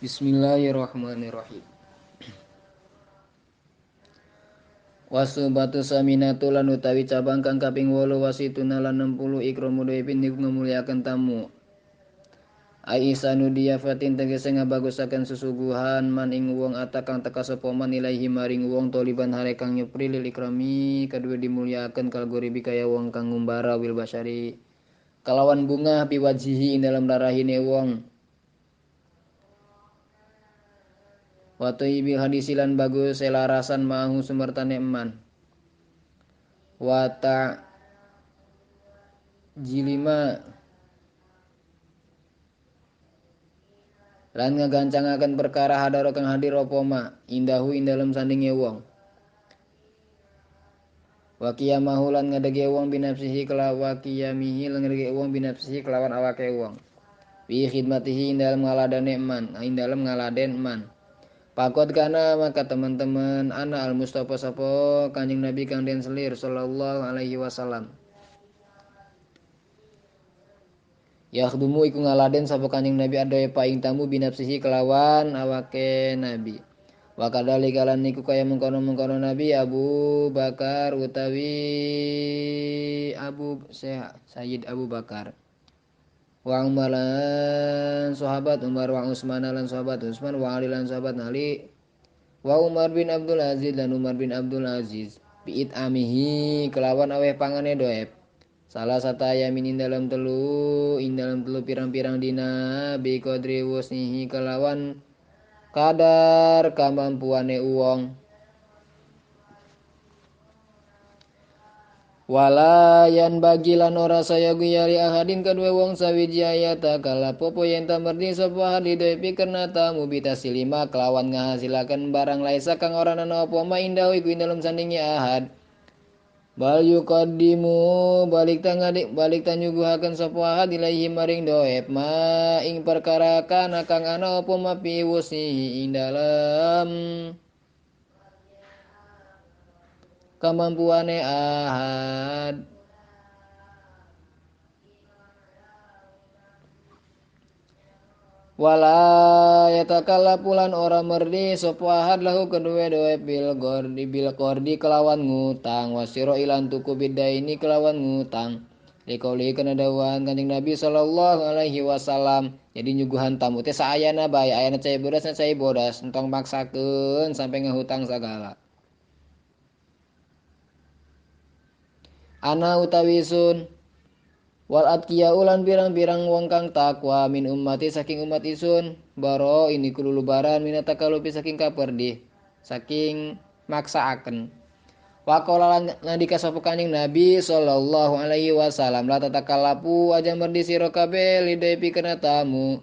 Bismillahirrahmanirrahim. Wasubatu saminatu lan utawi cabang kang kaping 8 wasituna lan 60 ikramu dewipin niku ngemulyaken tamu. Aisanu diyafatin tegese ngabagusaken susuguhan man ing wong ata kang teka sapa man ilahi maring wong toliban hale kang nyepri lil ikrami kadue dimulyakaken kalgoribi kaya wong kang ngumbara wil basyari kalawan bunga biwajihi ing dalam darahine wong. Watu ibil hadisilan bagus selarasan mahu sumertane eman. Wata jilima lan ngagancangaken perkara hadaro kang hadir apa ma indahu ing dalem sandinge wong. Wakiyamahu lan ngedege wong binafsihi kelawan wakiyamihi lan ngedege wong binafsihi kelawan awake wong. Wi khidmatihi ing dalem ngaladane eman, ing dalem ngaladen eman. Pakot kana maka teman-teman ana al Mustafa sapa Kanjeng Nabi kang den selir sallallahu alaihi wasallam. Yakhdumu iku ngaladen sapa Kanjeng Nabi adoe paing tamu binafsihi kelawan awake Nabi. Wa kadzalika lan niku kaya mengkono-mengkono Nabi Abu Bakar utawi Sayyid Abu Bakar. Wa Umar lan sahabat Umar wa Utsman lan sahabat Utsman wa Ali lan sahabat Ali wa Umar bin Abdul Aziz lan Umar bin Abdul Aziz biit amihi kelawan aweh pangane doep salah satu ayamin ing dalam telu pirang-pirang dina bi qadri wusnihi kelawan kadar kamampuane uwong. Walayan bagilan ora saya guyari ahadin kedua wong sawiji ayata kala popo yen tamerdi sapa hadi depi karena tamu bitasi 5 kelawan ngahasilaken barang laisa kang ora ana apa ma indah iku dalem sandingi ahad. Bal yuqaddimu balik ta nyuguhaken sapa ahad ilaihi maring doep ma ing perkara kana kang ana apa ma piwusi ing dalem kemampuane ahad. Wala yatakalla pulan ora merdi sapa ahad lahu kedue doep bil gordi kelawan ngutang wasiro ilan tuku bidaini kelawan ngutang likoli kana dawuhan Kanjeng Nabi sallallahu alaihi wasallam. Jadi nyuguhan tamu teh saayana bae ayana cai bodas entong maksakeun sampai ngehutang sagala. Ana utawi sun wal atqiya ulan pirang-pirang wong kang takwa min ummati saking umat isun baro ini kululubaran minatakalupi saking kaperdi saking maksaaken. Waqala lan ngandika sapa Kanjeng Nabi sallallahu alaihi wasallam la tatakallapu aja merdi sira kabeh lidepi kana tamu.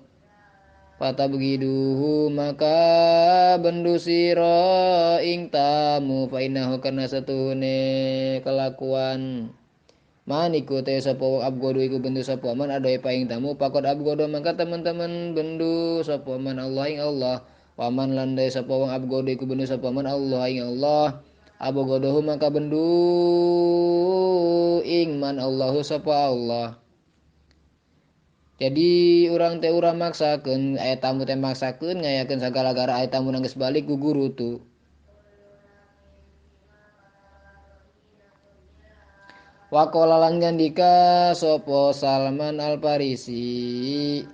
Pata begiduhu maka bendu sira ing tamu fa innahu kana satune kelakuan maniku te sapa wong abgodo iku bendu sapa man adoe paing tamu pakot abgodo mangka teman-teman bendu sapa man Allah ing Allah waman lan dae sapa wong abgodo iku bendu sapa man Allah ing Allah abgodohu maka bendu ing man Allahu sapa Allah. Jadi urang teh urang maksakeun aya tamu teh maksakeun ngayakeun sagala-gara aya tamu nanggeus balik ku guru tu. Waqala lan ngandika sapa Salman Al Farisi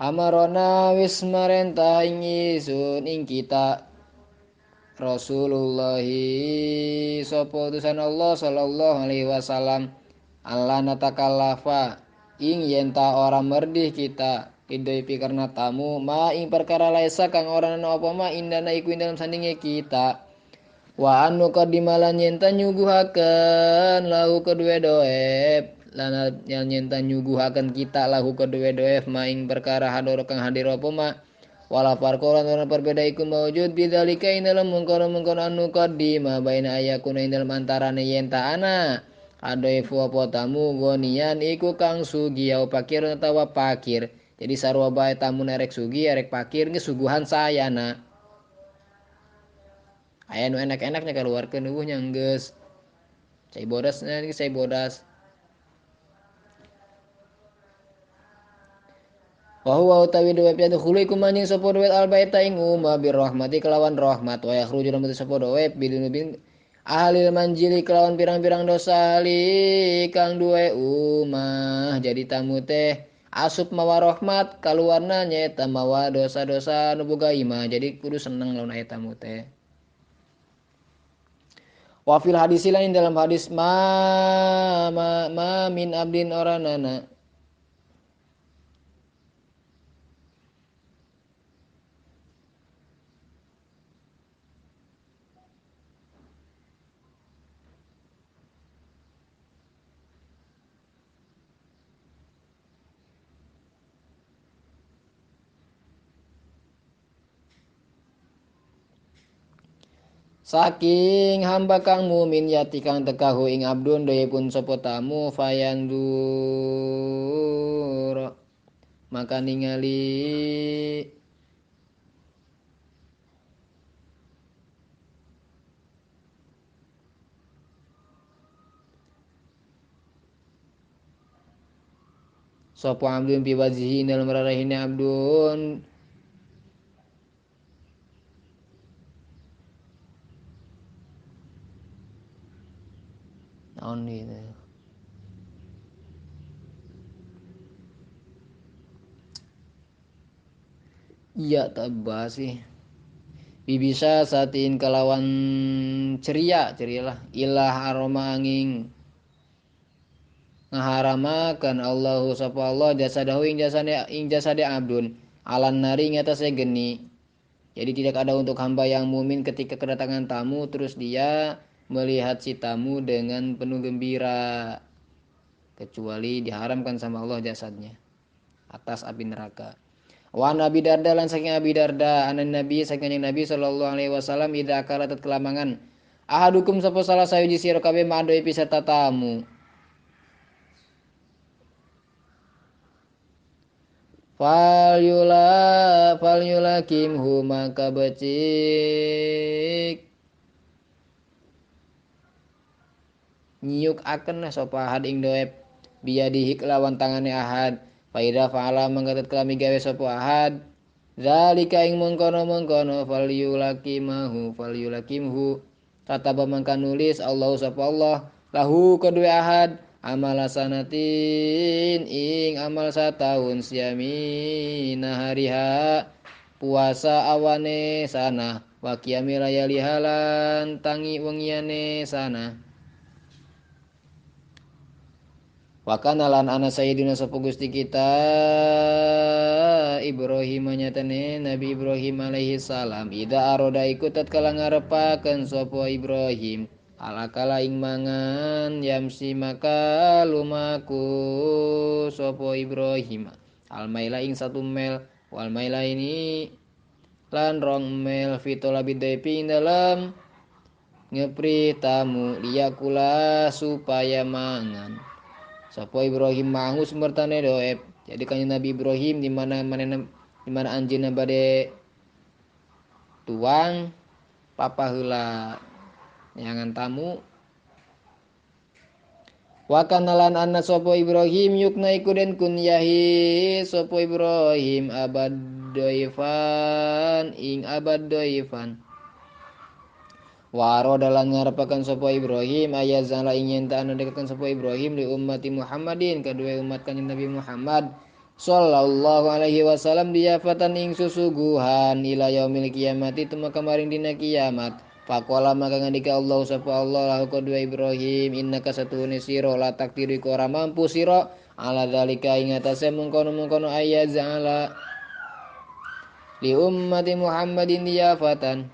Amarona wis marentah ing isun ing kita Rasulullah sapa utusan Allah sallallahu alaihi wasallam Allah natakallafa ing yen ta ora merdih kita idoi karena tamu ma ing perkara laisa kang ora ana apa ma indana iku ing dalam sandinge kita wa anu qadimalan yen ta nyuguhaken lahu kedue doep lan yen ta nyuguhaken kita lahu kedue doep ma ing perkara hadoro kang hadir apa ma wala parkolan ora perbeda iku maujud bidzalika ing dalam mengkono-mengkono anu qadima baina ayakuna ing dalam antarane yen ta ana adoe apa tamu gonian iku kang sugi au pakir utawa pakir. Jadi sarua bae tamu erek sugi erek pakir ge suguhan sayana. Aya nu enak-enaknya keluarkeun eueuh nya geus Cai bodas ini cai bodas. Wa huwa utawi doep ya khulu iku manjing sapa doep al baita ing umma birrahmati kelawan rahmat wa yakhruju lamun sapa doep bidunubin ahlil manjili kelawan pirang-pirang dosa li kang duwe umah jadi tamu teh asup mawa rahmat kaluarna nyeta mawa dosa-dosa nu boga imah jadi kudu seneng lawan aya tamu teh. Wa fil hadis lain dalam hadis ma min abdin oranana saking hamba kang mumin yati kang tekahu ing abdun dayapun sapa tamu fayandur maka ningali sapa abdun fi wajhihi dalam rarahine abdun naon gitu. Iya tabah sih. Bibisa satin kelawan ceria lah ilah aroma angin ngaharamakan Allahu sapa Allah jasadahu ing jasade abdun alan nari ing atase geni. Jadi tidak ada untuk hamba yang mumin ketika kedatangan tamu terus dia melihat si tamu dengan penuh gembira kecuali diharamkan sama Allah jasadnya atas api neraka. Wa Nabi Darda lan saking Abi Darda anan Nabi saking Nabi sallallahu alaihi wasallam idza akala kelamangan ahadukum sapa salah sayuji sira kabeh mandoi pisah tatamu fal yulakim maka becik nyiuk akan sapa ahad ing doep biadihi kelawan tangane ahad faida fa'ala mangkatet kelami gawe sapa ahad zalika ing mengkono falyulakimhu tataba mangka nulis Allah sapa Allah lahu kedue ahad amal sanatin ing amal satahun siami nahariha puasa awane sana wa qiyamil layali halan tangi wengiane sana. Wakana lan ana sayyidina sapa Gusti kita Ibrahim nyatane Nabi Ibrahim alaihi salam ida aroda iku tatkala ngarepaken sapa Ibrahim ala kala ing mangan yamsi maka lumaku sapa Ibrahim almaila ing satu mel wal maila ini lan rong mel fitola bidepi ing dalam ngepri tamu liyakula supaya mangan. Sapa Ibrahim mangus mertane doep. Jadi kanjeng Nabi Ibrahim di mana anjeunna bade tuang papa heula nyangan tamu. Wa kanalan anna sapa Ibrahim yukna iku den kunyahi sapa Ibrahim abad doifan ing abad doifan. Waro dalam ngarepaken sapa Ibrahim ayat zala ingin ta anu dekaken sapa Ibrahim li ummati Muhammadin kedua umat kanjeng Nabi Muhammad sallallahu alaihi wasallam diafatan ing susuguhan ila yaumil kiamati tuma kamaring dina kiamat faqala maka ngandika Allah sapa Allah lahu kedua Ibrahim innaka satune sira la takdiru iku ora mampu sira ala zalika ing atase mengkono ayat zala li ummati Muhammadin diafatan.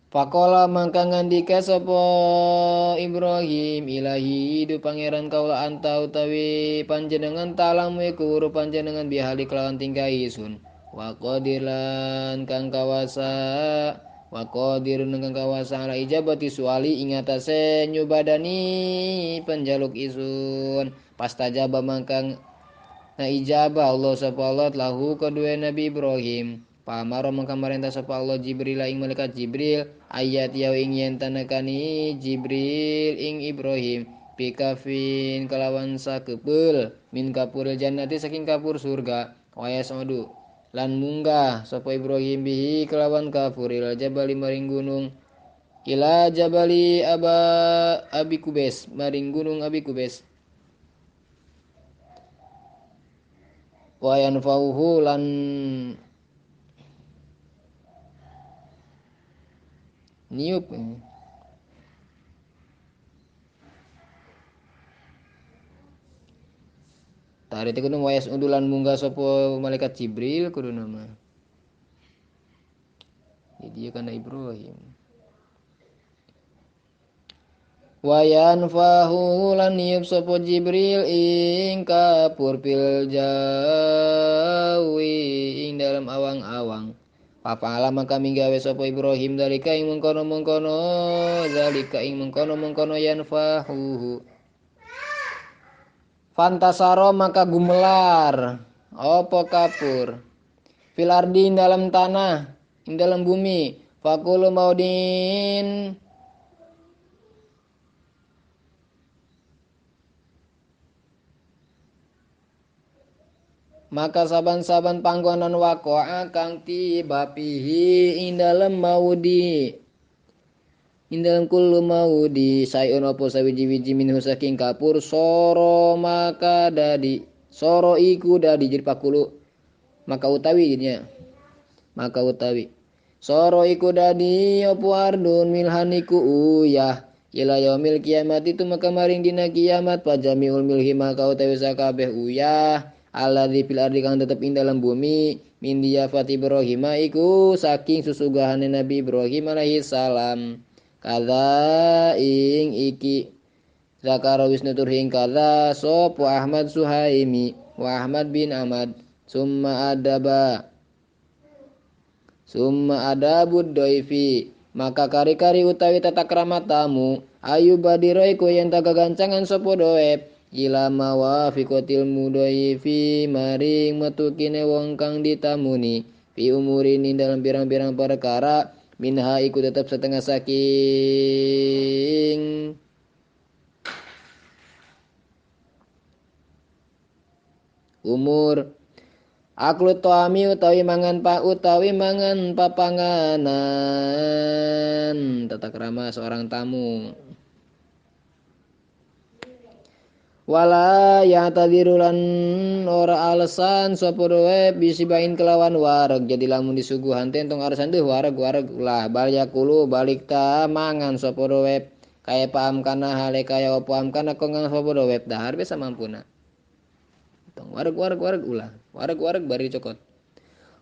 Pakola mangka ngandika sapa Ibrahim ilahi hidup pangeran kaula anta utawi panjenengan talamu iku huruf panjenengan bihali kelawan tingkah isun wa qadilan kang kawasa wa qadirun kang kawasa ala ijabati suali ing atase nyubadani penjaluk isun pastajaba mangkang na ijabah Allah sapa Allah lahu kedua Nabi Ibrahim pamaro mangka marentah sapa Allah Jibril ing malaikat Jibril ayat yaw ing yen tanakani Jibril ing Ibrahim pikafin kelawan sakepul min kapuril jannati saking kapur surga wayas odu lan munggah sapa Ibrahim bihi kelawan kafuril jabali maring gunung ila jabali abi kubes maring gunung abi kubes wayan fauhu lan niup tari te kudu wayas undulan munggah sapa malaikat Jibril kudu nama jadi kana Ibrahim wayan fahu lan niup sapa Jibril ing kapur pil jawi ing dalam awang-awang papala maka minggawe sapa Ibrahim dalika ing mengkono-mengkono zalika ing mengkono-mengkono yan fahu fantasaro maka gumelar apa kapur fil ardi ing dalam tanah ing dalam bumi fakulu maudin maka saban-saban panggonan wakoa kang tiba pihi ing dalam maudi ing dalam kullu maudi sayun apa sawiji-wiji minhu saking kapur soro maka dadi soro iku dadi jadi pakulu maka utawi nya maka utawi soro iku dadi apa ardun milhaniku uyah ila yaumil kiamat itu maka maring dina kiamat pajamiul milhi maka utawi sakabeh uyah alladzi fil ardi kang tetep ing dalam bumi min diyafati Ibrahim iku saking susugahane Nabi Ibrahim alaihi salam kada ing iki zakara wisnu turhing kada sop Ahmad Suhaimi wa Ahmad bin Ahmad summa adabud doifi maka kari-kari utawi tata krama tamu ayu badiroi ku yen tagagancangan sapa doep ila mawafiqatil mudhaifi maring metukine wong kang ditamuni fi umurin dalam pirang-pirang perkara minha iku tetap setengah saking umur aklu toami utawi mangan papanganan tata krama seorang tamu wala ya tadirulan ora alasan sapa doe bisibain kelawan wareg jadi lamun disuguhan tentong alasan deh wareg lah bal yakulu balik ta mangan sapa doe kaya paham kana hale kaya paham kana kongang sapa doe dahar bisa mampuna tong wareg ulah wareg bari cokot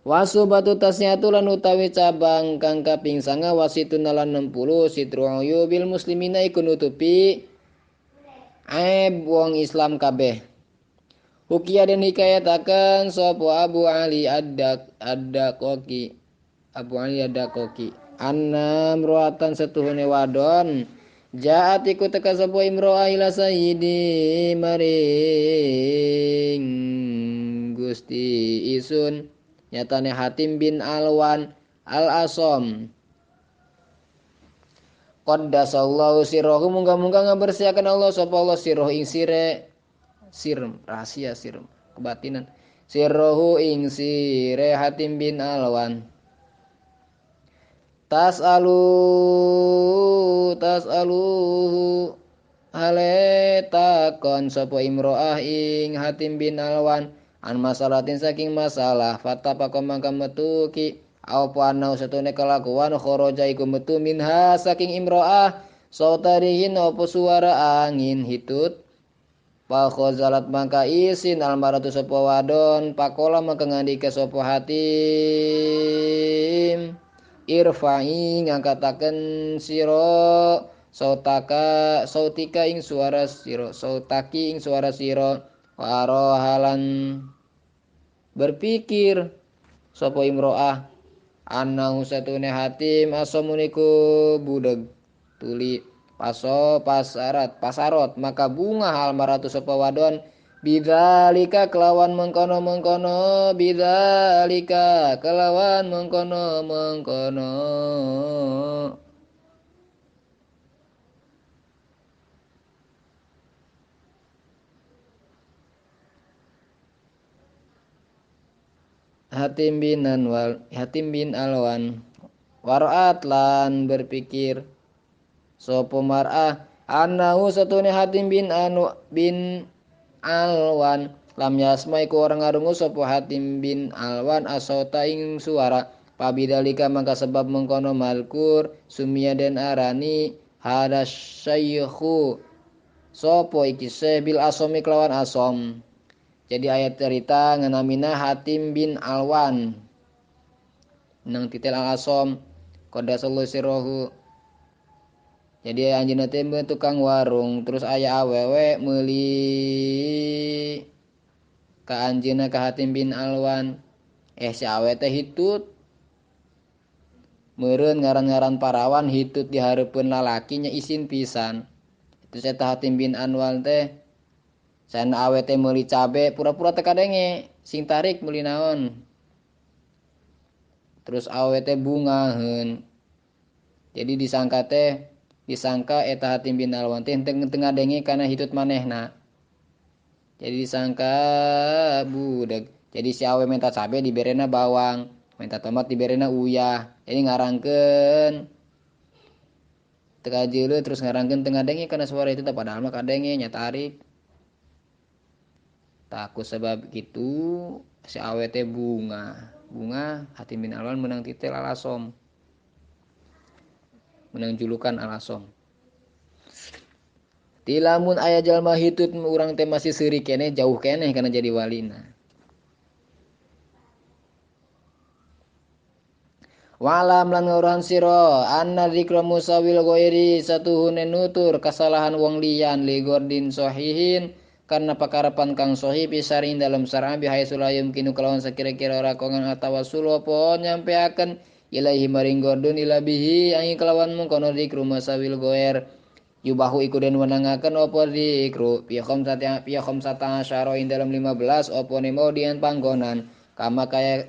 wasu batu tasnya tulan utawi cabang kang kaping sanga wasitun lan 60 sitru'yu bil muslimina iku nutupi aib wong Islam kabeh. Hukia den hikayataken sapa Abu Ali Ad-Dakoki. Anna mroatan setuhune wadon jaat iku teka sapa imro'ah ila sayyidi maring Gusti Isun nyatane Hatim bin Alwan Al-Asom qaddasallahu sirrahu munga-munga ngabersihaken Allah sapa Allah sirruh ing rahasia kebatinan sirruhu ing sire Hatim bin Alwan tasaluhu hale takon sapa imro'ah ing Hatim bin Alwan an masalatin saking masalah fatapako mangka metuki apa anau satune kelakuan kharaja iku metu minha saking imro'ah sautarihin apa suara angin hitut fa khazalat mangka isin almaratu sapa wadon pakola mangka ngandika sapa Hatim irfa'i ngangkataken sira sautika ing suara sira sautaki ing suara sira wa halan berpikir sapa imro'ah Annahu satune hatim asomuniku budeg tuli pasarot maka bunga hal maratu sapa wadon bidzalika kelawan mengkono bidzalika kelawan mengkono Hatim bin Alwan waraat lan berpikir sopo mar'ah annahu satune Hatim bin Alwan lam yasma iku orang ngarungu sopo Hatim bin Alwan asauta ing suara pabidalika maka sebab mengkono malkur sumia den arani hadas syaihu sopo iki bil asomi kelawan asom. Jadi ayat cerita nganamina Hatim bin Alwan nang titel al-asom qadasallahu sirrohu. Jadi anjeunna teh tukang warung terus aya awewe meuli ka anjeunna ka Hatim bin Alwan. Si awewe teh hitut meureun ngaran-ngaran parawan hitut di hareupeun lalakinya isin pisan. Terus eta Hatim bin Alwan teh sana awe teh meuli cabe pura-pura teu kadenge sing tarik meuli naon. Terus awe teh bungaheun. Jadi disangka eta Hatim bin Alwan teh teu ngadenge kana hitut manehna. Jadi disangka budak. Jadi si awe minta cabe diberena bawang, minta tomat diberena uyah. Jadi ngarangkeun teu kajeuleuh terus ngarangkeun teu ngadenge kana suara itu padahal mah kadenge nya tarik. Takut sebab gitu si awe teh bunga Hatim bin Alwan menang titel alasom menang julukan alasom. Tilamun aya jalma hitut urang teh masih seuri keneh jauh keneh kana jadi walina. Walam lan ngauruhan sira anna dzikra musawil ghairi satuhune nutur kesalahan wong liyan li gordin sahihin karena pakarapan kang sahih pisaring dalam syar'a bihai sulayum kinu kelawan sakira-kira ora kongan atawasul apa nyampeaken ilahi maring gordun ila bihi angin kelawan mengkono dzikru musawil ghair yubahu iku den wenangaken apa dzikru piyakhom sata asyara ing dalam 15 apa nemo dian panggonan kama kaya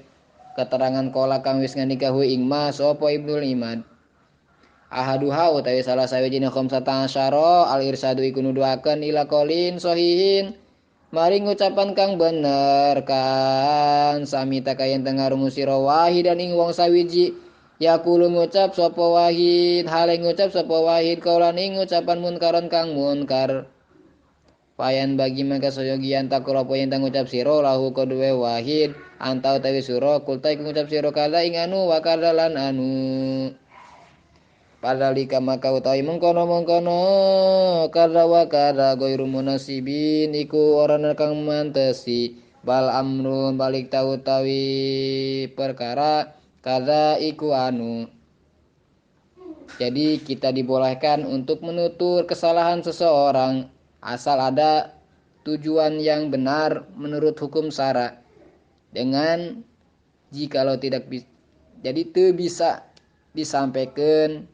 keterangan kola kang wis nganikahu ing mas apa Ibnul Imad ahaduha utawi salah sawijine khamsata asyara al irsadu iku nuduhaken ila qaulin sahihin maring ucapan kang bener kan samita kayen tengarungu sira wahid dan ing wong sawiji yaqulu ngucap sapa wahid hale ngucap sapa wahid kaulan ing ucapan munkaron kang munkar payan bagi maka soyogian takura poyen tang ngucap sira lahu kedue wahid antau tawi sura kultai ngucap sira kala ing anu wa kala lan anu padalika maka utawi mengkono kada wa kada ghairu munasibin iku orana kang mantesi bal amrun balik tahu tawi perkara kada iku anu. Jadi kita dibolehkan untuk menutur kesalahan seseorang asal ada tujuan yang benar menurut hukum syara dengan jikalau tidak jadi teu bisa disampaikan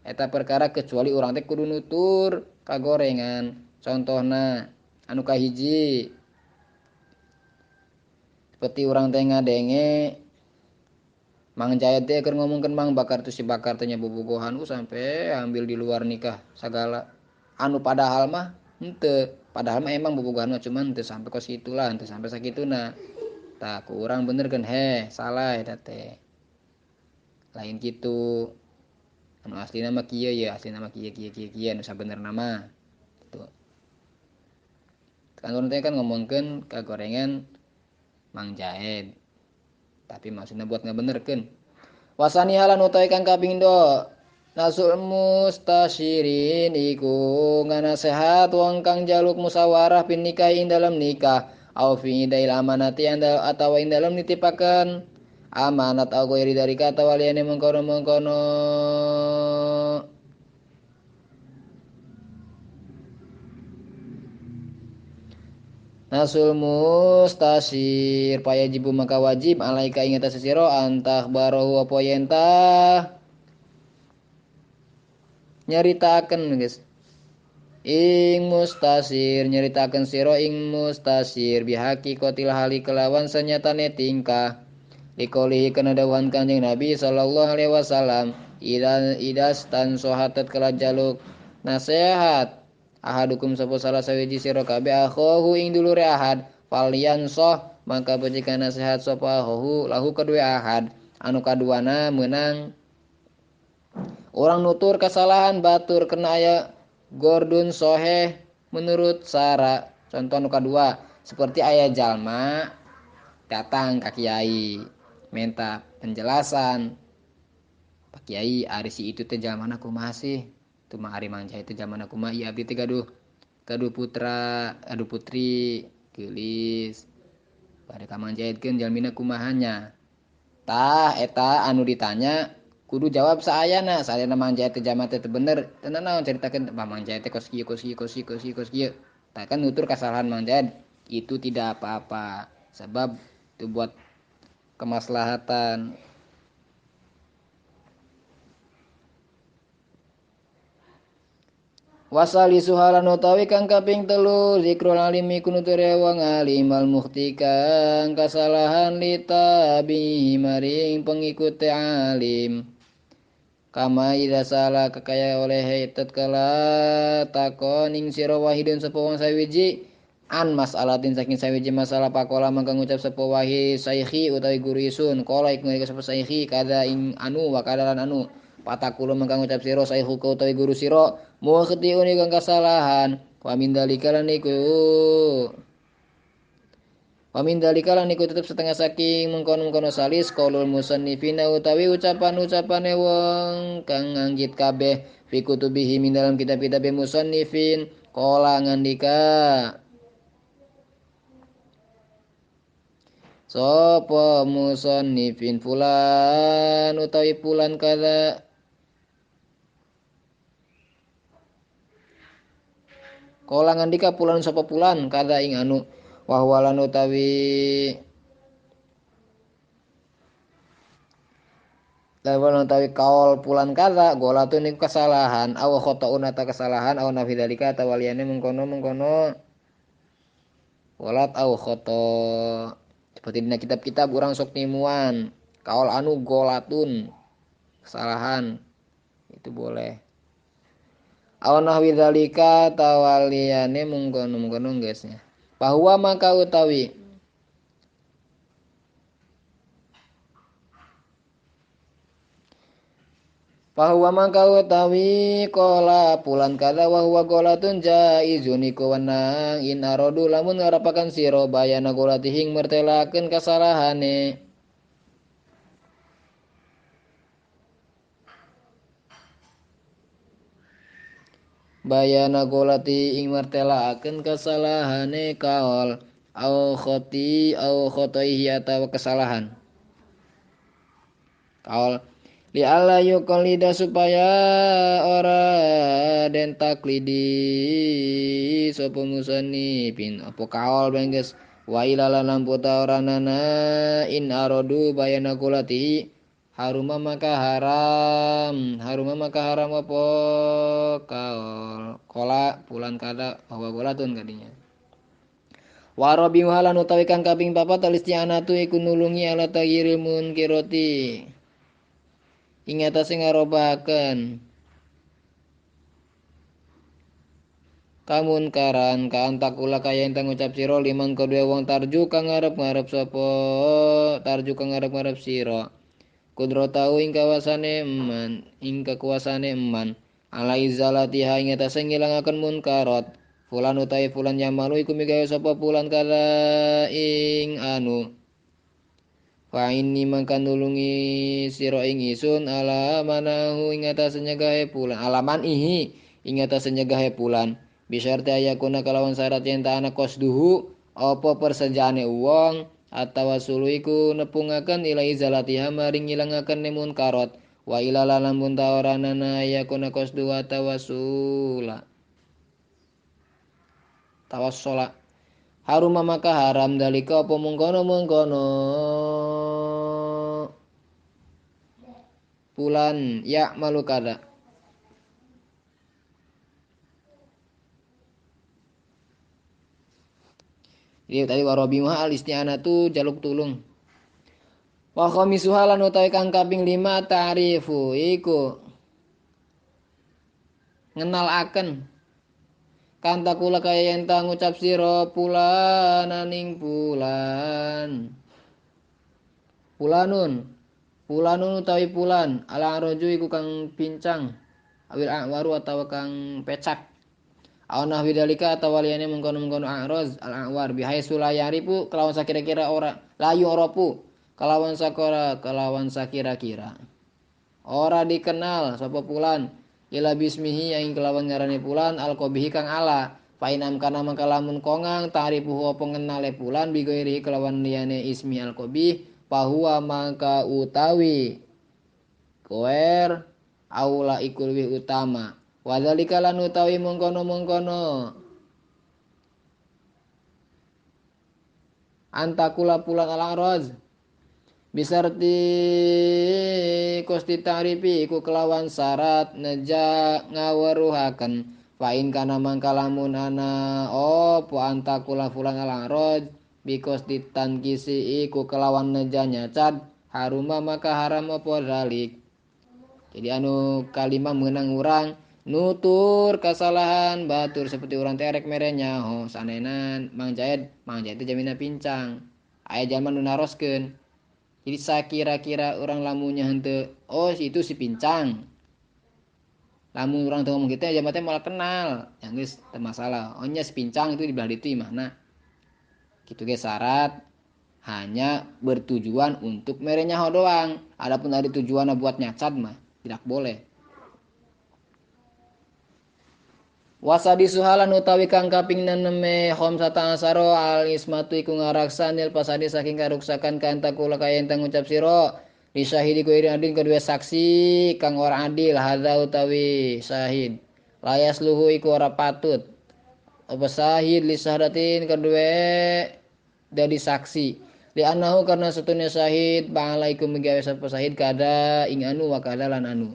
eta perkara kecuali urang teh kudu nutur kagorengan. Contohna anu kahiji seperti urang teh ngadenge Mang Jaya teh keur ngomongkeun Mang Bakar tuh si Bakar teh nya bobogohan sampai ambil di luar nikah segala anu padahal mah henteu padahal mah emang bobogohan mah cuman teu sampai ke situ lah teu sampai sakituna tah ku urang bener kan salah eta teh lain kitu anu aslina mah kieu ya aslina mah kieu anu sabenerna mah gitu kan urang teh kan ngomongkeun kagorengan Mang Jaed tapi maksudnya buat ngabenerkeun wasani halan utawi kang kapindo nasul mustasyirin iku nganasehat wong kang jaluk musyawarah pin nikah ing dalam nikah au fi dail amanati atawa ing dalam nitipaken amanat au ghairi dari kata waliyane mengkono Nasul mustasir payajibu maka wajib alaika ing atas sira antah barahu apa yentah nyaritaken guys. Ing mustasir nyaritaken sira ing mustasir bihaqi qatil hali kelawan senyatane tingkah likoli kana dawuhan Kanjeng Nabi sallallahu alaihi wasallam idas tan sohatat kala jaluk nasihat ahadukum sapa salah sawiji sira kabeh akhahu ing dulure ahad falian soh maka becikan nasihat sapa akhahu lahu kedua ahad anu kaduana menang orang nutur kesalahan batur kena aya gordun soheh menurut sara contoh nu kedua seperti ayah jalma datang ke kiai minta penjelasan Pak Kiai ari si itu teh jalmana kumaha sih tu mah ari mangja itu jalmana kumaha ieu abdi teh gaduh putra aduh putri geulis bade ka manjaitkeun jalmina kumahanya tah eta anu ditanya kudu jawab saayana manjait teh jalma teh bener teu naon caritakeun manjait teh kos kieu tah kan nutur kesalahan manjait itu tidak apa-apa sebab itu buat kemaslahatan. Wasali suhalan utawi kang kaping telu zikrul alimi kunuture wong alim al mukhti kang kasalahan litabi maring pengikut alim kama ida salah kekaya oleh hitat kala takon ing sira wahidun sapa wong sawiji an masalatin saking sawiji masalah pakola mangka ngucap sapa wahi saikhi utawi guru isun kala iku sapa saikhi kada ing anu wa kadalan anu patakulo mangka ngucap sira saikhu utawi guru sira mukhtiun kang kasalahan wa min dalika lan iku tetep setengah saking mengkono-mengkono salis qaulul musannifina utawi ucapan-ucapane wong kang nganggit kabeh fi kutubihi min dalam kitab-kitab musannifin qala ngandika sapa musannifin fulan utawi fulan kada qala ngandika fulan sapa fulan kada ing anu wahwalan utawi kaul pulan kada golatun niku kesalahan aw khotoun ata kesalahan aw nafidalika atau waliyane mengkono golat aw khoto seperti dina kitab-kitab urang sok timuan kaul anu golatun kesalahan itu boleh aw nafidalika tawaliyane mengkono guysnya bahwa maka utawi bahwa maka utawi kola pulan kada wahwa golatun jaizun iku wenang in arodu lamun ngarapakan sira bayana golatihing mertelakeun kasalahane bayana golati ing mertelakeun kasalahane kaol au khotoihi atawa kesalahan kaol li alla yuqallida supaya ora den taklidi sapa musannifin apa kaol bengges wa ilala lampu taoranana in arodu bayana kulati haruma maka haram apa kaol kola pulan kada bahwa golatun kadinya warabi halan utawi kang kaping papat alistianatu iku nulungi ala tayyiril munkirati ing atase ngarobaken kamunkaran ka antakula kaya entang ngucap sira liman kedua wong tarju kang ngarep-ngarep sapa tarju kang ngarep-ngarep sira kudratahu ing kekuasane eman ala izalatiha ing atase ngilangaken munkarat fulan utawi fulan yamalu iku migawe sapa fulan kala ing anu fa inni mangka nulungi sira ing isun ala manahu ing atase nyagahe pulan alaman ihi ing atase nyagahe pulan bisyarti ayakuna kalawan syarat yen ta ana qasduhu apa persejane wong atawa suluiku nepungaken ila izalatiha maring ngilangaken munkarat wa ila lamun tawaranana ayakuna qasdu wa tawassula haruma maka haram dalika apa mengkono pulan ya malu kada. Jadi tadi warabimuha al isti'anatu jaluk tulung. Wa khamisuha lan utawi kang kaping 5 ta'rifu iku ngenalaken kanta kula kaya yen ta ngucap sira pulananing pulan. Pulanun utawi pulan ala roju iku kang pincang awil a'waru atawa kang pecak. Awana widalika atawa liyane mengkono-mengkono a'roz al-a'war bihai sulayaripu kelawan sakira-kira ora layu oropu kelawan sakira-kira ora dikenal sapa pulan ila bismihi yang kelawan ngarane pulan alqabihi kang ala painam kana mangka lamun kongang ta'rifuhu apa ngenale pulan bigoiri kelawan liyane ismi alqabih bahwa mangka utawi koer aula iku luwih utama wadzalika lan utawi mengkono-mengkono antakula pulan al-araz bisarti kosti ta'rifi iku kelawan syarat neja ngaweruhaken fain kana mangka lamun ana opo antakula pulan al-araz bikos ditankisi iku kelawan neja nyacad haruma maka haram apa zalik. Jadi kalimah menang urang nutur kesalahan batur seperti orang terek merenya sanenan mangjait itu jamina pincang aya zaman nu naroskeun. Jadi saya kira-kira orang lamunya hente itu si pincang lamun orang tuh ngomong gitu ya jamatnya malah kenal yang geus teu masalah nya si pincang itu di belah ditu mana gitu ge syarat hanya bertujuan untuk merenya doang adapun ada tujuannya buat nyacad mah tidak boleh. Wasadi suhalan utawi kang kaping 6 khamsata asaro al ismatu iku ngaraksanil pasadi saking karuksakan kanta kula kaya entang ngucap sira di syahidi ku iri adin kedua saksi kang ora adil hadza utawi syahid layas luhu iku ora patut apa syahid li syahadatin kedua dari saksi li anahu karena setunya syahid ba'alaikum megawe sapa syahid kada ing anu wa kada lan anu.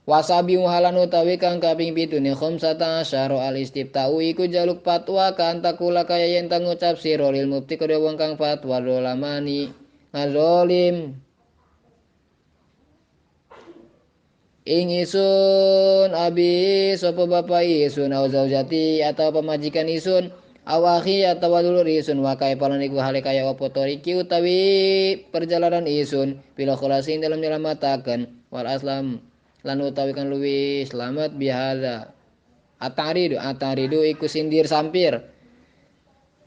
Wasabi halan utawi kang kaping 7 ne khamsata asyara al istiftau iku jaluk fatwa kan takula kaya yen tang ngucap sira lil mufti kedhe wong kang fatwa dolamani ngazolim ing isun abi sapa bapak isun au zaujati atau pemajikan isun awahi atau dulur isun wakai palan iku hale kaya apa toriki utawi perjalanan isun bila khulasin dalam nyelamataken wal aslam lan utawi kan luwih selamat bihada ataridu iku sindir sampir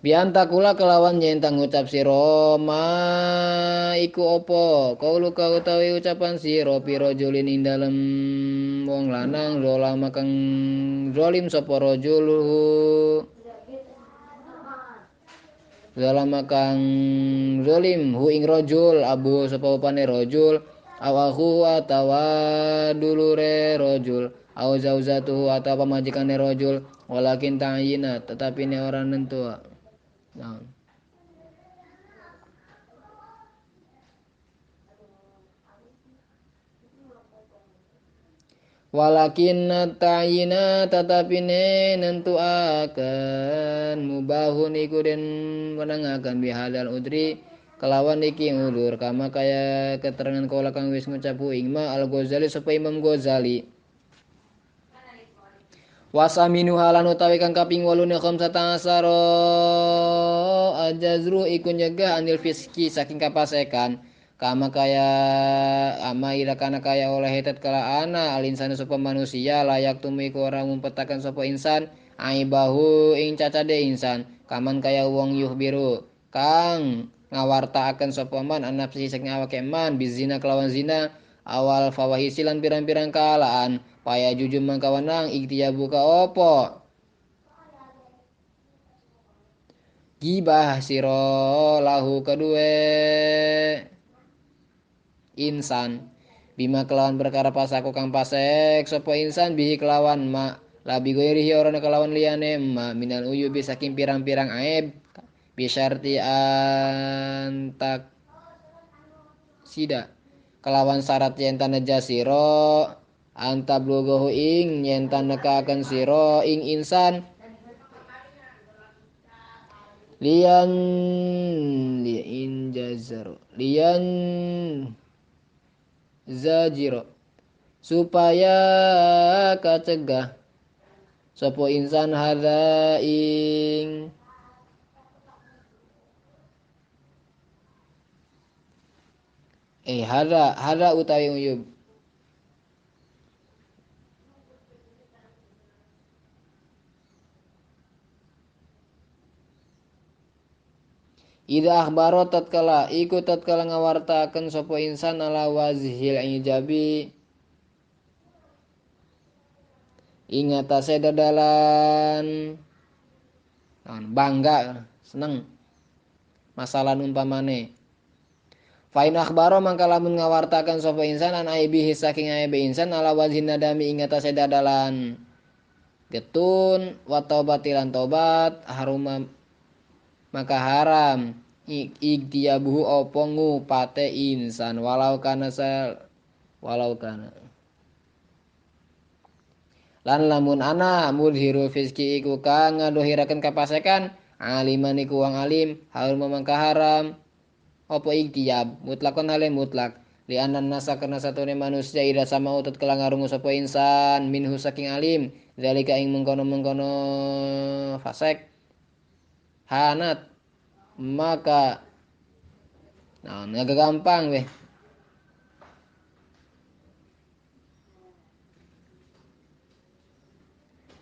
bianta kula kelawan nyentang ngucap sira ma iku apa kauluka utawi ucapan sira pira julin ing dalem wong lanang zalama kang zalim sapa rajul zalama kang zalim hu ing rajul abu sapa upane rajul awahu atawa dulure rojul au zauzatuhu atau pemajikane rojul walakin ta'yina tetapi ini orang nentu nah. Walakin ta'yina tetapi ini nentu akan mubahun iku den menangakan bihadal udri kelawan iki udur kama kaya keterangan kala kang wis ngucapu Imam Al-Ghazali sapa Imam Ghazali wasaminu halan utawi kang kaping 8 khamsata asara ajazru iku nyegah anil fiski saking kapasekan kama kaya ama ila kana kaya oleh hetet kala ana alinsana sapa manusia layak tumi iku ora ngumpetaken sapa insan aibahu ing cacade insan kaman kaya wong yuhbiru kang ngawartaaken sapa man anapsi saking awake man bizina kelawan zina awal fawahisi lan pirang-pirang kalaan paya jujum mangkawanang iktiyabu ka opo gibah siro lahu kedue insan bima kelawan perkara pasaku kang pasek sapa insan bihi kelawan ma labi goirihi orang kelawan liyane ma minal uyubi saking pirang-pirang aib bisyarti antak sida kelawan syarat yen tanaja sira antablugohu ing yen tanekaken sira ing insan lian lian jazaro lian zajiro supaya kacegah sapa insan hadza ing hadza utawi uyub ida akhbaro tatkala ngawartaken sapa insan ala wazhil ijabi ing atase dadalan bangga seneng masalah umpamane fa in akhbaro mangka lamun ngawartaken sapa insan an aibihi saking aibe insan ala wazhin nadami ing atase dadalan getun wa taubatilan tobat haruma maka haram iktiabuhu apa ngupate insan walau kana lan lamun ana mudhiru fiski iku kang ngadohiraken kapasekan aliman iku wong alim harum mangka haram apa iktiab mutlakon hale mutlak li anan nasa kana satune manusia ida sama utot kala ngarungu sapa insan minhu saking alim zalika ing mengkono-mengkono fasek hanat maka agak gampang weh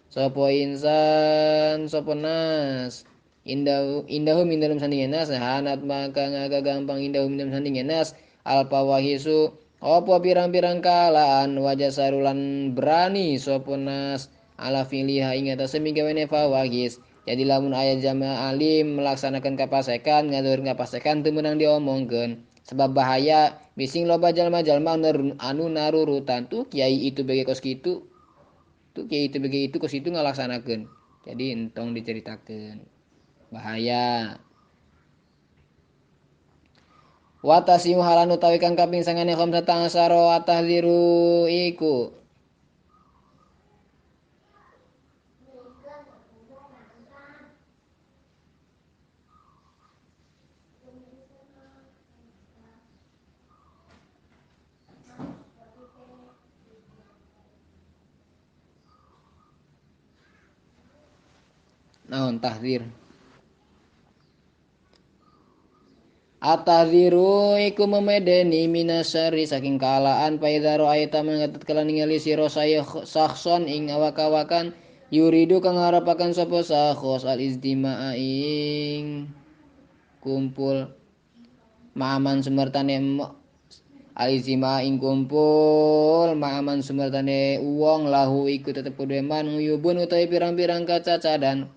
sapa insan sapa nas indahum indalum sandingan nas hanat maka agak gampang indahum indalum sandingan nas alpa wahisu apa pirang-pirang kalaan wajah sarulan berani sapa nas ala filiha ing atas semingkawene fawahis jadi lamun ayat jama alim melaksanakan kapasekan ngadur kapasekan teu meunang diomongkeun sebab bahaya bising loba jalma-jalma anu narurutan tuh kiai itu bagi kos kitu tuh kiai itu bagi itu kos itu ngalaksanakeun jadi entong diceritakeun bahaya watasimu halan utawi kang kaping sangane khamsata asaro atahziru iku naon tahzir atahziru iku memedeni minasari saking kalaan paidaro ayata mengatet kala ningali sira saya sakson ing awak-awakan yuridu kang harapaken sapa sakhos al izdimaa ing kumpul ma'aman sumertane al izdimaa ing kumpul ma'aman sumertane uwong lahu iku tetep kudeman nguyubun utawi pirang-pirang kacacadan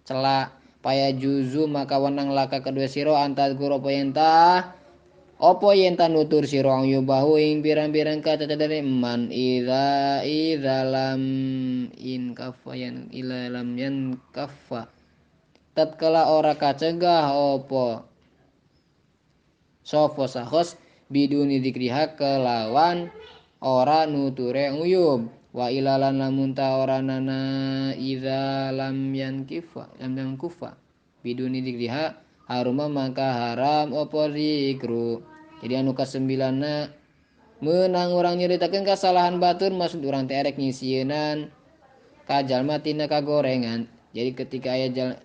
celak paya juzu maka wenang laka kedua siro antad guru apa yen ta nutur siro ang yubahu ing pirang-pirang kacacadan man ida lam in kafa yan ila lam yan kafa tatkala ora kacegah apa sapa sahos biduni dikriha kelawan ora nuture nguyub wa ilalan lamun ta ora nana idza lam yankifa lam yankufa biduni dikriha haruma maka haram apa zikru jadi anu kasembilanna meunang urang nyeritakeun kasalahan batur maksud urang teh erek nyisieun ka jalma tina kagorengan jadi ketika aya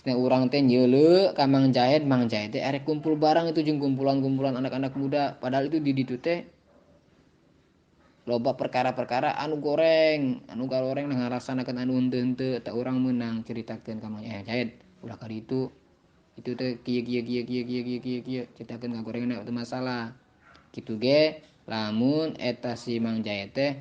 urang teh nyeuleu ka Mang Jahed teh erek kumpul barang itu jeung kumpulan-kumpulan anak-anak muda padahal itu di ditu teh loba perkara-perkara anu goreng ngalaksanakeun anu henteu tak urang meunang ceritakeun ka Mang Jahed ulah ka ditu itu teh kieu ceritakeun kagorengan teu masalah kitu ge lamun eta si Mang Jahed teh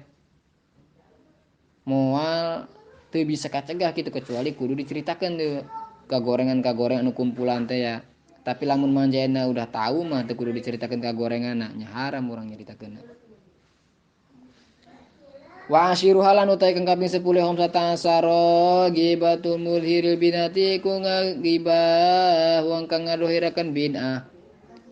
moal teu bisa kacegah kitu kecuali kudu diceritakeun teu kagorengan anu kumpulan teh ya tapi lamun Mang Jahed udah tahu mah teu kudu diceritakeun kagorenganna nya haram urang nyaritakeunna Wa asyiru halan utai kang kaping 10 khamsata asaro gibatul mulhiril binati ku ngagibah wong kang ngadohiraken binah.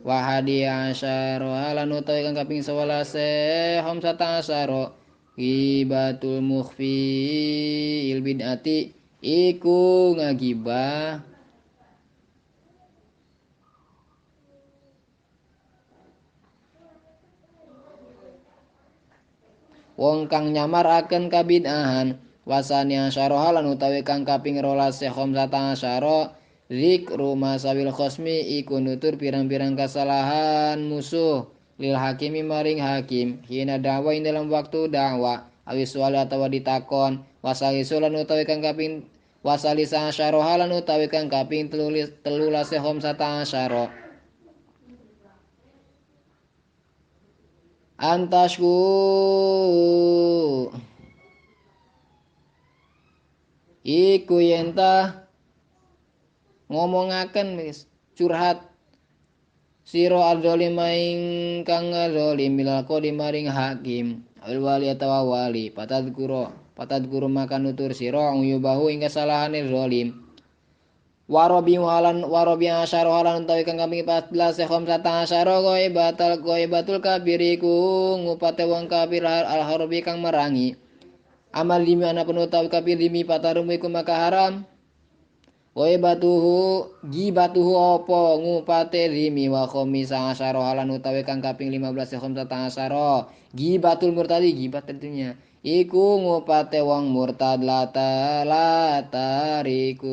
Wa hadi asyara halan utai kang kaping 11 khamsata asaro gibatul mukhfi il binati iku ngagibah wong kang nyamaraken kabid'ahan. Wasani asyara halan utawi kang kaping 12 khamsata asyara zikru masabil khosmi iku nutur pirang-pirang kesalahan musuh lil hakimi maring hakim hina dakwa ing dalam waktu dakwa awis wali atawa ditakon wasali sulan utawi kang kaping wasali asyara halan utawi kang kaping 13 khamsata asyara antasku iku yenta ngomongaken wis curhat sira adzzalim kang zalim milal qadi maring hakim al wali atawa wali patadkuro maka nutur sira yubahu ing kesalahane zalim warobi asyara halan utawi kang kaping 14 khamsata asyara batul kabiriku ngupate wong kafir al harbi kang merangi amal limi ana penutawi kafir limi patarum iku maka haram gibatuhu opo ngupate rimi wa khomisa asyara halan utawi kang kaping 15 khamsata asyara gibatul murtadi gibat tentunya iku ngupate wong murtad latariki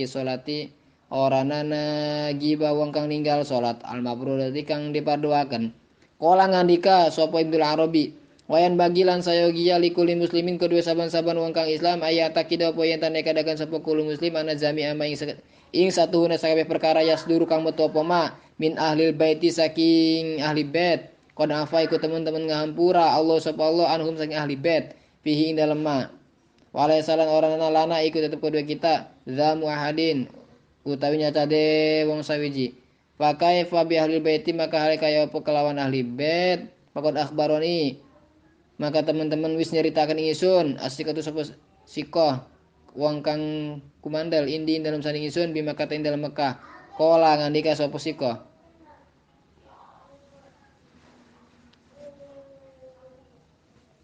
salati ora nana giba wong kang ninggal salat al mafrudati kang diparduaken kala ngandika sapa Ibnu Arabi wayan bagilan sayogiya likuli muslimin kedua saban-saban wong kang Islam ayat takido apa yen tanekadakan sapa kulo muslim ana jami ama ing satuhuna sakabeh perkara yasduru kang metu apa ma min ahlil baiti saking ahli bait qad afa iku teman-teman ngahampura Allah sapa Allah anhum saking ahli bait fihi ing dalem ma walaisalan orang lana iku tetep kedua kita zamu ahadin utawi nyatade wong sawiji pakai fa bi ahli baiti maka hal kaya apa kelawan ahli bait pakon akhbaroni maka teman-teman wis nyeritakan ingsun asik itu sapa sikoh wong kang kumandal indi dalam sanding ingsun bima kata ing dalam Mekah kola ngandika sapa sikoh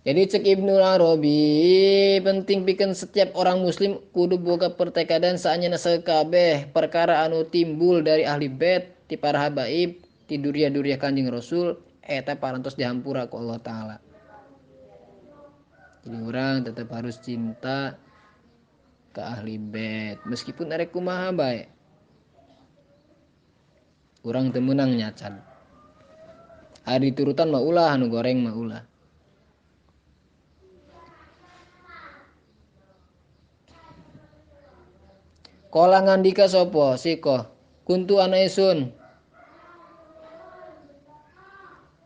jadi cek Ibnu Arabi penting bikin setiap orang muslim kudu boga pertekadan saanya sekabeh perkara anu timbul dari ahli bait ti para habaib ti duria-duria Kanjeng Rasul eta parantos dihampura ku Allah taala. Jadi orang tetap harus cinta ke ahli bait meskipun arek kumaha bae. Orang temenang nyacan. Hari turutan mah ulah anu goreng mah ulah. Kala ngandika sapa siko kuntu ana isun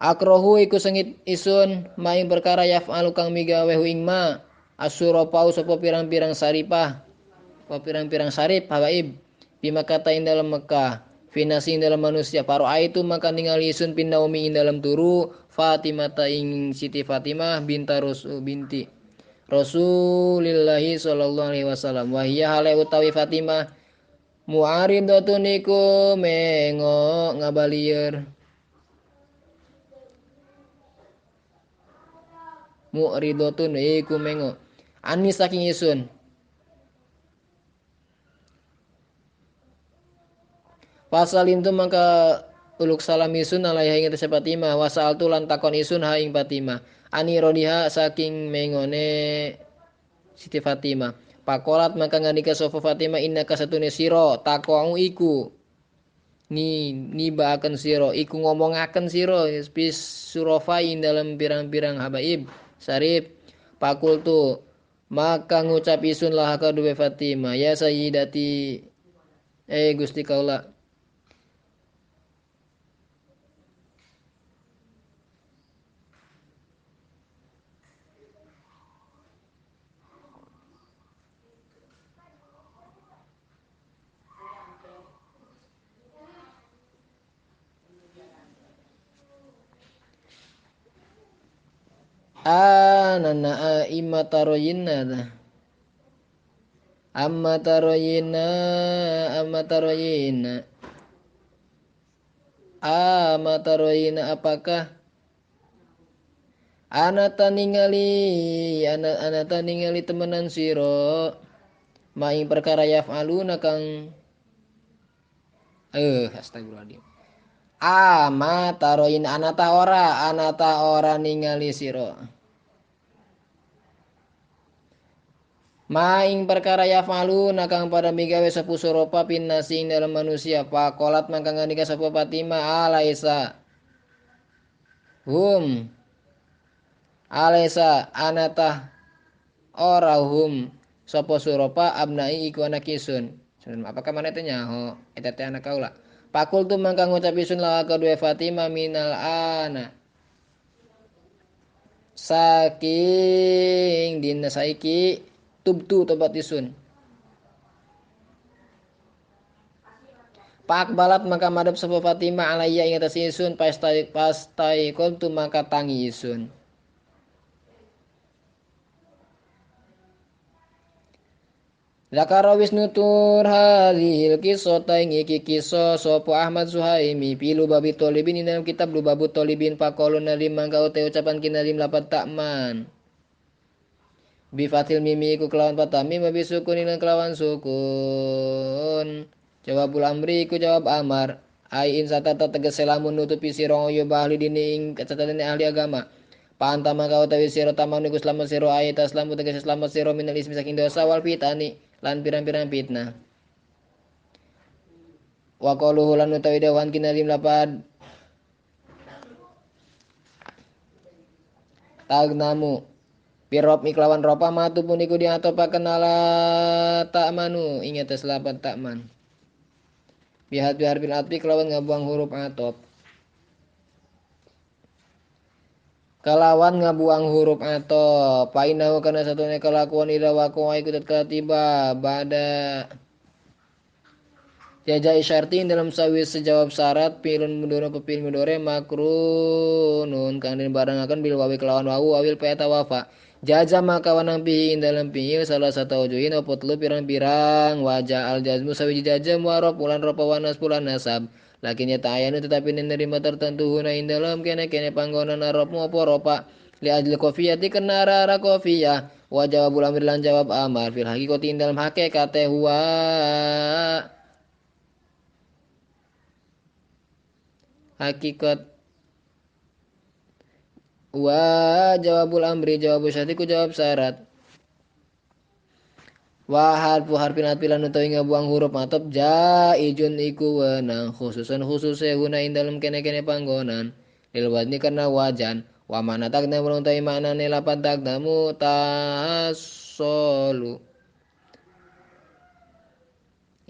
akrohu iku sengit isun maing perkara yaf'alu kang migawe ing ma asyura pau sapa pirang-pirang saripah apa pirang-pirang sarip habaib bima kata ing dalam Mekah finasi ing dalam manusia paro itu maka ningali isun pindaumi ing dalam turu Fatimah ta ing Siti Fatimah binta Rasul binti Rasulillahi sallallahu alaihi wasallam wa hiya hale utawi Fatimah mu'aridatun iku mengo ngabalieur mu'ridatun iku mengo anis saking isun pasal itu maka uluk salam isun alaiha ing atas Fatimah wasal tu lan takon isun ha ing Fatimah ani rodiha saking mengone Siti Fatimah pakolat maka ngandika sofa Fatimah inna kasatune siro takoangu iku nibaaken siro iku ngomongaken siro bis surofain dalam pirang-pirang habaib sarif pakul tu maka ngucap isun lah kedua Fatimah ya sayyidati Gusti kaula anana imma taroyinna amma taroyinna apakah anata ningali temenan siro maing perkara yaf'aluna kang astagfirullahaladzim. Ama taroin anata ora ningali siro maing perkara yaf'aluna kang pada migawe sapu suropa pinnasing dalam manusia pakolat mangkang nganika sapu Fatimah alaisa anata ora sapa suropa abnai iku anak isun. Apakah mana itu nyaho eta teh anak kaula. Pakul tu mangka ngucap isun lawa kedua Fatimah minal ana saking dina saiki tubtu tobat isun. Pak balat maka madhep sapa Fatimah alaiya ing atas isun pastai tu maka tangi isun. Zakara Wisnu tur hadhil kisota ing iki kisah sapa Ahmad Suhaimi pilu babi tolibin ing dalam kitab Lubabu Tolibin pakolun nalim mangka utai ucapan kinalim lapat takman bi fatil mimi iku kelawan patami babi sukun ing kelawan sukun jawabul amri iku jawab amar ai in satata tegese lamun nutupi sira yo bahli dini ing catatane ahli agama panta maka utawi sira tamang niku selamat sira ai taslamu tegese selamat sira minal ismi saking dosa wal pitani lan pirang-pirang fitnah. Wa qaluhu lan utawi dawan kinalim lapad tagnamu pirop miklawan ropa matu puniku diatopaken ala ta'manu ing atas lapad ta'man. Bihat bihar bil atfi kelawan ngabuang huruf atop. Kalawan ngabuang huruf atop painahu kana satune kelakuan ida waqa'a iku tatkala tiba bada jajai syartin dalam sawis sejawab syarat pilun mudore pepil mudore makrunun kang den barengaken bil wawi kelawan wawu awil peta wafa jaja maka wanang pihi dalam pihi salah satu ujuin apa telu pirang-pirang wajah al jazmu sawiji jajam warop ulan ropa wanas pulan nasab lakin ya ta'ayanu tetapi nerima tertentu huna dalam kene-kene panggonan arabmu apa ropa li ajli kofiyati kena rara kofiyah wa jawabul amir lan jawab amar fil hakikati dalam hakikate huwa hakikat wa jawabul amri jawabul syatiku jawab syarat wa harfu harfin atpilan utawi ngabuang huruf atop jaijun iku wenang khususan khususe guna ing dalem kene-kene panggonan lil wadni karena wajan wa mana takna utawi maknane lapan taknamu tasolu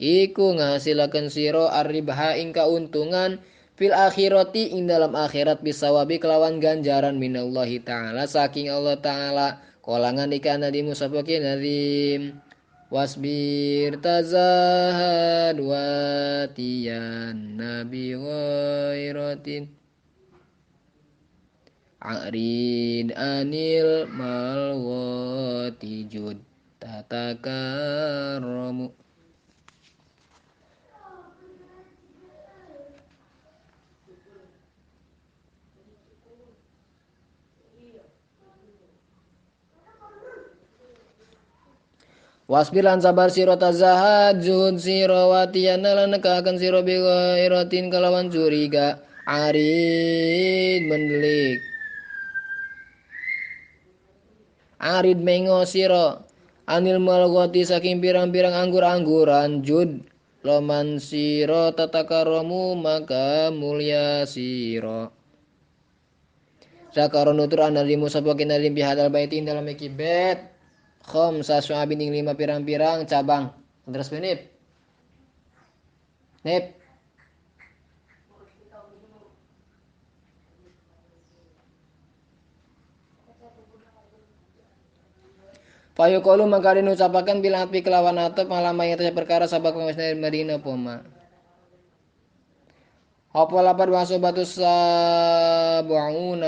iku ngasilaken sira arribha ing kauntungan fil akhirati ing dalam akhirat bisawabi kelawan ganjaran minallahi taala saking Allah taala kolangan ikana di musafakin nadim wasbir tazahad watiyan nabi ghairatin arid anil malwati jud tatakaramu. Wasbir lan sabar sira tazahad zuhud sira watiyana lan nekaken sira bi ghairatin kalawan curiga arid mengo sira anil malghati saking pirang-pirang anggur-angguran jud loman sira tatakaramu maka mulya sira Zakaron nutur analimu sabakin alim bihadal baitin dalam ikibet khamsa syu'abin ing 5 pirang-pirang cabang. Terus nip. Nip. Fayuqalu maka den ucapaken bil atfi kelawan atep malam mayat perkara sabak wis Madinah poma. Apa lapat masuk batu sabuuna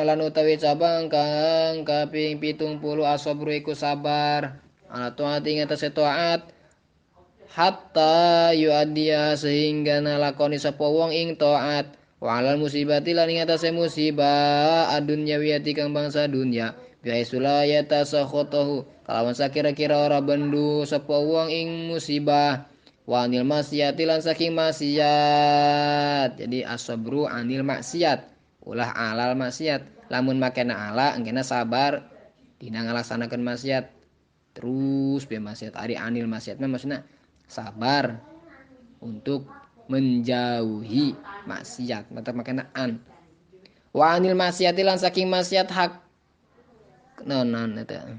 lan utawi cabang kang kaping 70 asobru iku sabar ala taat ing atase taat hatta yu'addiya sehingga nalakoni sapa wong ing taat wa alal musibati lan ing atase musibah adunyawiyati kang bangsa dunya biaisula yatasakhotahu kalawan sakira-kira ora bendu sapa wong ing musibah wa anil maksiati lan saking maksiat. Jadi asobru anil maksiat ulah alal maksiat lamun makena ala engkena sabar dina ngalaksanakeun maksiat terus be maksiat ari anil maksiat mah maksudna sabar untuk menjauhi maksiat mata makena an wa anil maksiati lan saking maksiat hak non eta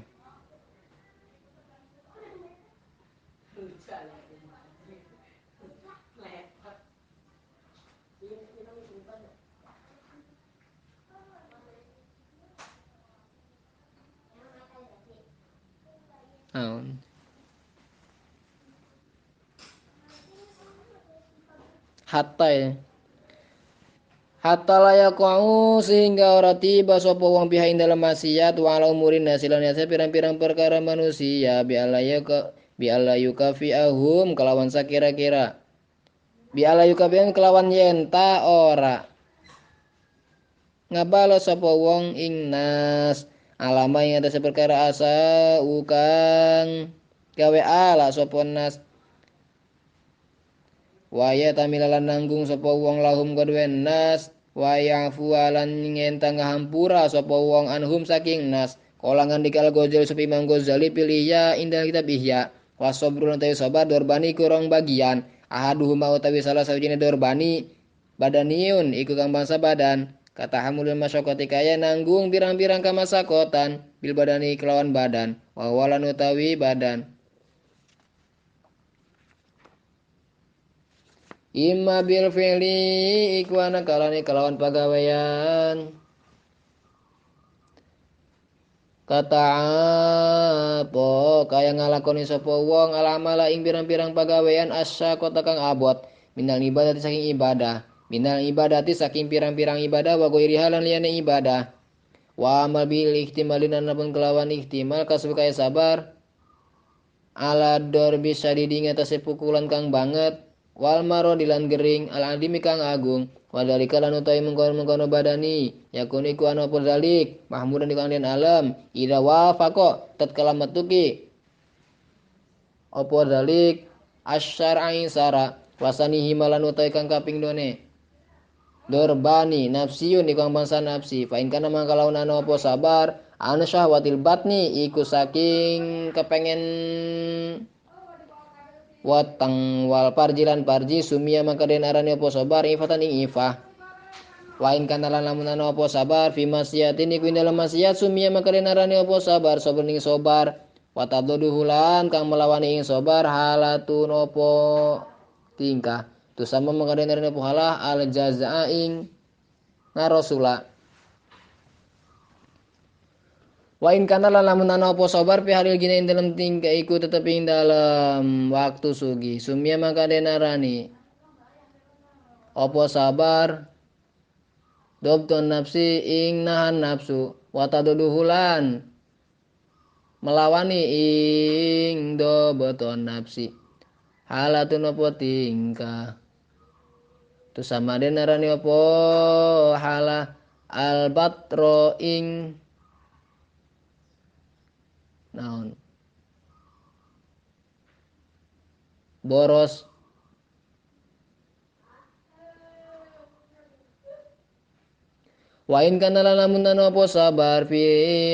naon hatta ya hatta layaqau sehingga ora tiba sapa wong biha ing dalam maksiat wa ala umurin nasilan ya pirang-pirang perkara manusia bi alayuka fi ahum kelawan sakira-kira bi alayuka kelawan yenta ora ngabalo sapa wong ing nas alama ing atase perkara asa ukang gawe ala sapa nas waya tamilalan nanggung sapa wong lahum kadue nas waya fualan ngentang ngahampura sapa wong anhum saking nas kolangan dikal Ghazali supi Imam Ghazali pilih ya indah kitab Ihya wasobrun tawi sabar dorbani kurang bagian ahaduhum utawi salah sawijine dorbani badaniun iku kang bangsa badan kata hamulul masyaqati kaya nanggung pirang-pirang kamasakotan bil badani kelawan badan wa walan utawi badan imma bil fi'li iku ana kalane kelawan pagawean kata apa kaya ngalakoni sapa wong alamala ing pirang-pirang pagawean asya kota kang abot minal ibadati saking ibadah minal ibadati saking pirang-pirang ibadah wa ghairi halan liyane ibadah wa amal bil ihtimalin anapun kelawan ihtimal kasub kaya sabar ala dor bisa diding atase pukulan kang banget wal maro dilan gering al adimi kang agung wadalika lan utawi mengkono badani yakun iku ana apa dalik mahmudan iku den alam ida wafaqo tatkala metuki apa dalik asyar'i sara wasani himalan utawi kang kaping done dorbani nafsiyun iku bangsa nafsi fa in kana mangkalaun ana apa sabar ana syahwatil batni iku saking kepengen watang wal parjilan parji sumia maka den arani apa sabar ifatan ing ifah wa in kana lan lamun ana apa sabar fi masyiatin iku dalam maksiat sumia maka den arani apa sabar sabar ning sabar wa tadduhulan kang melawani ing sabar halatun apa tingkah tu sama maka den arani apa halah al jazaa ing ngarosula wa in kana lan lamun ana apa sabar fi halil gina ing dalam tingkah iku tetep ing dalam waktu sugi sumia maka den arani apa sabar dobton nafsi ing nahan nafsu wa taduduhulan melawani ing doboton nafsi halatun apa tingkah tu sama den arani apa halah albatro ing naon boros wa in kana lamun ana apa sabar fi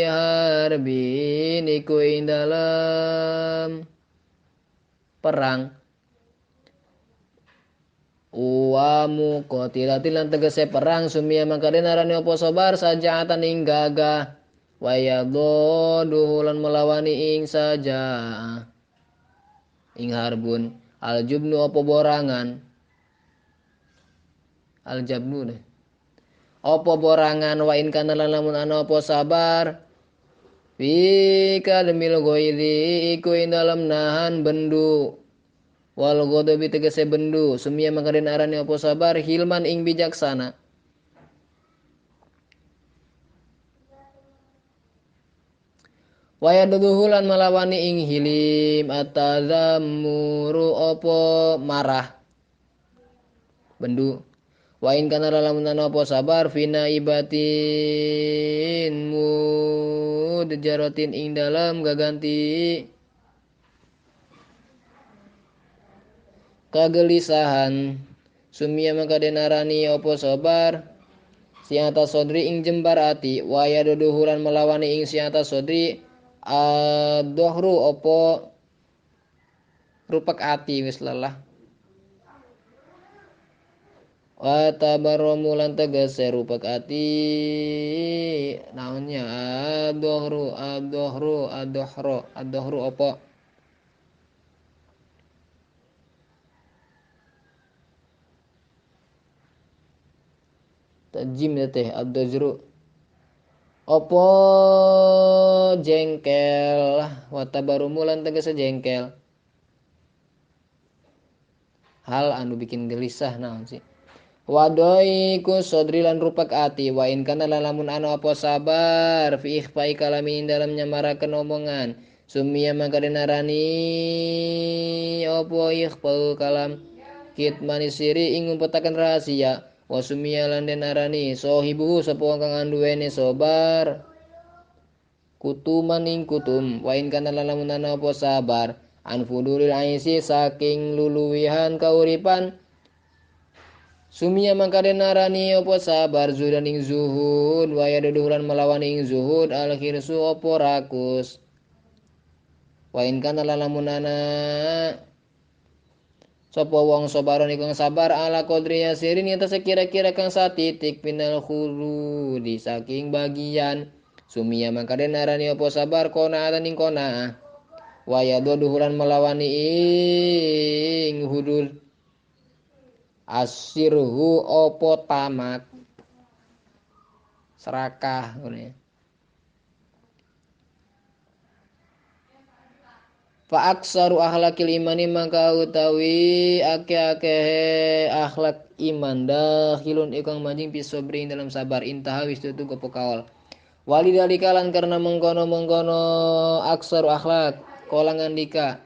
harbin iku ing dalam perang uwamu qatilatin lan tegese perang sumia maka den arani apa sabar sajaatan ing gagah wa yadhu lan melawani ing saja ing harbun aljubnu apa borangan aljabnu deh apa borangan wa in kana lan lamun ana apa sabar fi kalimil ghairi iku ing dalam nahan bendu Wal ghadabi tegese bendu sumia maka den arani apa sabar hilman ing bijaksana. Waya duduhulan malawani ing hilim atadzamuru opo marah bendu. Wa in kana lamun ana apa sabar fina ibatin mudjaratin ing dalam gaganti kegelisahan sumia maka denarani apa sabar siata sodri ing jembar ati waya duduhulan melawani ing siata sodri dohru opo rupak ati wis lelah wa tabarramu lan tegese rupak ati naonnya adohru opo tajim ya teh adojru opo jengkel wa tabarrumu lan tegese jengkel hal anu bikin gelisah naon sih wadoiku sodri lan rupak ati wa in kana lamun anu apa sabar fi ikhfai kalamin dalam nyamarakeun omongan sumia maka denarani apa ikhfau kalam kitmani siri ing ngumpetaken rahasia wa sumia lan denarani sohibu sapa wong kang anduweni sabar kutuman ing kutum wa in kana lamun anu apa sabar an fudulil aisi saking luluwihan kauripan sumia maka denarani opo sabar zudan ing zuhud waya deduhulan melawan ing zuhud al khirsu opo rakus wa in kana lalamunana sapa wong sabaron iku sabar ala qadri yasirin yen sekira-kira kang satitik pinal khuludi saking bagian sumia maka denarani opo sabar kona ing kona waya deduhulan melawani ing hudud asirhu opo tamak serakah ngene fa aksaru akhlakil imani maka utawi akeh-akeh akhlak iman dakhilun ikang manjing pisobri dalam sabar intaha wis tutup kawal walidalika lan karena mengkono-mengkono aksaru akhlak kolangan dika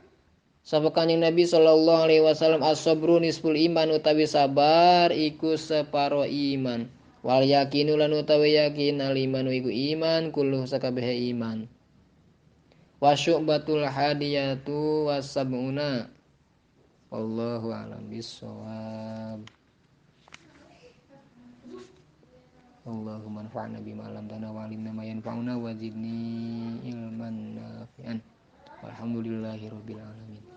sapa Kanjeng Nabi sallallahu alaihi wasallam as-sabru nisful iman utawi sabar iku separo iman wal yakinu lan utawi yakin al iman iku iman kullu sakabehe iman wa syu'batul hadiyatu wasabuna wallahu a'lam bissawab Allahumma anfa'na bima 'allamtana wa 'allimna ma yanfa'una wa zidni ilman nafi'an walhamdulillahi rabbil alamin